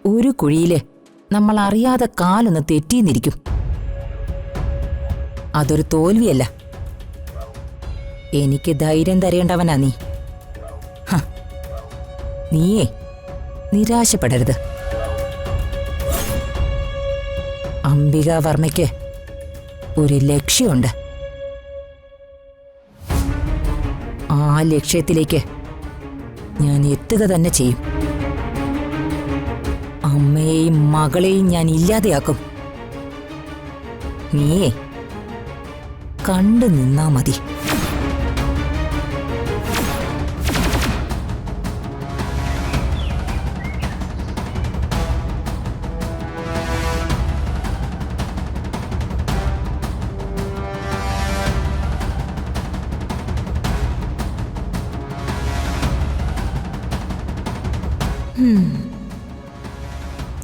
ഒരു കുഴിയില് നമ്മൾ അറിയാതെ കാലൊന്ന് തെറ്റിന്നിരിക്കും. അതൊരു തോൽവിയല്ല. എനിക്ക് ധൈര്യം തരേണ്ടവനാ നീ. നീയേ നിരാശപ്പെടരുത്. അംബികാവർമ്മയ്ക്ക് ഒരു ലക്ഷ്യമുണ്ട്. ആ ലക്ഷ്യത്തിലേക്ക് ഞാൻ എത്തുക തന്നെ ചെയ്യും. അമ്മയെയും മകളെയും ഞാൻ ഇല്ലാതെയാക്കും. നീയേ കണ്ടു നിന്നാ മതി.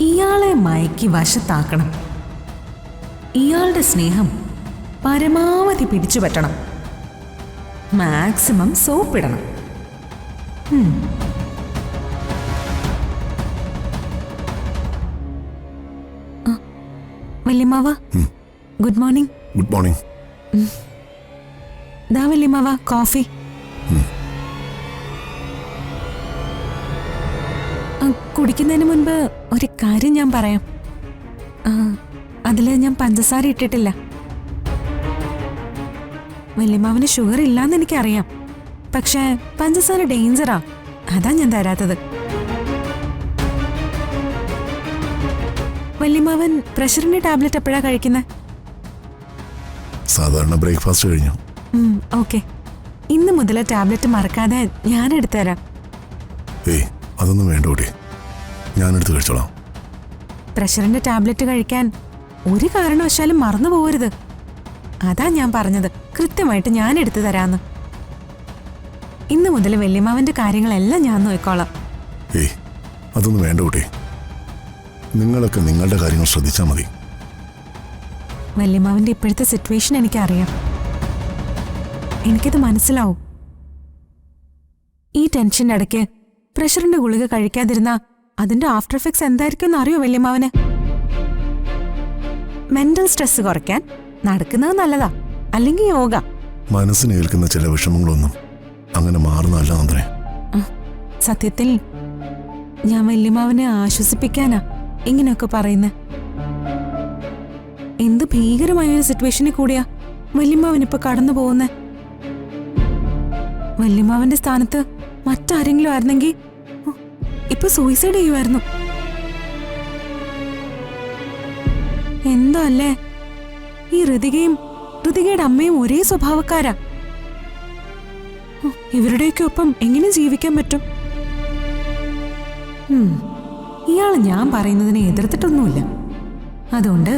ഇയാളെ മയക്കി വശത്താക്കണം. ഇയാളുടെ സ്നേഹം പരമാവധി പിടിച്ചുപറ്റണം. മാക്സിമം സോപ്പിടണം. വല്യമ്മാവ, ഗുഡ് മോർണിംഗ്. Good morning. ദാ വല്യമ്മാവ കോഫി. കുടിക്കുന്നതിന് മുൻപ് ഒരു കാര്യം ഞാൻ പറയാം. അതില് ഞാൻ പഞ്ചസാര ഇട്ടിട്ടില്ല. വല്യമ്മാവിന് ഷുഗർ ഇല്ലാന്ന് എനിക്കറിയാം. പക്ഷെ പഞ്ചസാര ഡേഞ്ചറാ. അതാ ഞാൻ തരാത്തത്. വല്യമ്മാവൻ പ്രഷറിന്റെ ടാബ്ലറ്റ് എപ്പോഴാ കഴിക്കുന്നത്? സാധാരണ ബ്രേക്ക്ഫാസ്റ്റ് കഴിഞ്ഞു. ഓക്കെ, ഇന്ന് മുതൽ ടാബ്ലറ്റ് മറക്കാതെ ഞാൻ എടുത്തുതരാം. ഏയ്, അതൊന്നും വേണ്ട കൂടി, ഞാനെടുത്ത് കഴിച്ചോളാം. പ്രഷറിന്റെ ടാബ്ലറ്റ് കഴിക്കാൻ ഒരു കാരണവശാലും മറന്നു പോകരുത്. അതാ ഞാൻ പറഞ്ഞത് കൃത്യമായിട്ട് ഞാൻ എടുത്തു തരാന്ന്. ഇന്ന് മുതൽ വല്യമ്മാവന്റെ കാര്യങ്ങളെല്ലാം ഞാൻ നോക്കിക്കോളാം. ഏയ്, അതൊന്നും വേണ്ട കൂടി, നിങ്ങളൊക്കെ നിങ്ങളുടെ കാര്യങ്ങൾ ശ്രദ്ധിച്ചാൽ മതി. വല്യമ്മാവന്റെ ഇപ്പോഴത്തെ സിറ്റുവേഷൻ എനിക്കറിയാം. എനിക്കത് മനസ്സിലാവും. ഈ ടെൻഷന്റെ ഇടയ്ക്ക് പ്രഷറിന്റെ ഗുളിക കഴിക്കാതിരുന്ന അതിന്റെ ആഫ്റ്റർ എഫക്ട്സ് എന്തായിരിക്കും എന്നറിയോ വല്യമ്മാവന്? മെന്റൽ സ്ട്രെസ് കുറയ്ക്കാൻ നടക്കുന്നത് നല്ലതാ, അല്ലെങ്കിൽ യോഗ. മനസ്സിന് ഏൽക്കുന്ന ചില വിഷമങ്ങളൊന്നും അങ്ങനെ മാറുന്നതല്ല നന്ദനെ. സത്യത്തിൽ ഞാൻ വല്യമ്മാവനെ ആശ്വസിപ്പിക്കാനാ ഇങ്ങനെയൊക്കെ പറയുന്നത്. എന്ത് ഭീകരമായ ഒരു സിറ്റുവേഷനിൽ കൂടിയാ വല്യമ്മാവനിപ്പോ കടന്നു പോകുന്നേ. വല്യമ്മാവന്റെ സ്ഥാനത്ത് മറ്റാരെങ്കിലും ആയിരുന്നെങ്കിൽ ഇപ്പൊ സൂയിസൈഡ് ചെയ്യുമായിരുന്നു. എന്താ അല്ലേ, ഈ ഋതികയുടെ അമ്മയും ഒരേ സ്വഭാവക്കാരാ. ഇവരുടെയൊക്കെ ഒപ്പം എങ്ങനെ ജീവിക്കാൻ പറ്റും? ഇയാള് ഞാൻ പറയുന്നതിനെ എതിർത്തിട്ടൊന്നുമില്ല. അതുകൊണ്ട്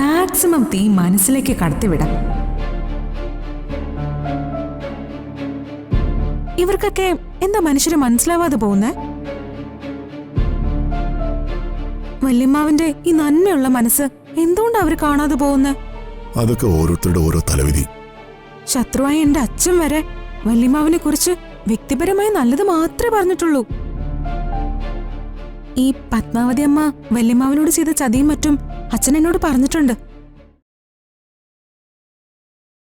മാക്സിമം തീ മനസ്സിലേക്ക് കടത്തിവിടാം. ഇവർക്കൊക്കെ എന്താ മനുഷ്യരെ മനസ്സിലാവാതെ പോകുന്നേ? വല്യമ്മാവന്റെ ഈ നന്മയുള്ള മനസ്സ് എന്തുകൊണ്ടാ അവര് കാണാതെ പോകുന്നേ? അതൊക്കെ ഓരോരുത്തരുടെ ഓരോ തലവിധി. ശത്രുവായ എന്റെ അച്ഛൻ വരെ വല്യമ്മാവനെ കുറിച്ച് വ്യക്തിപരമായി നല്ലത് മാത്രമേ പറഞ്ഞിട്ടുള്ളൂ. ഈ പത്മാവതി അമ്മ വല്യമ്മാവനോട് ചെയ്ത ചതിയും മറ്റും അച്ഛൻ എന്നോട് പറഞ്ഞിട്ടുണ്ട്.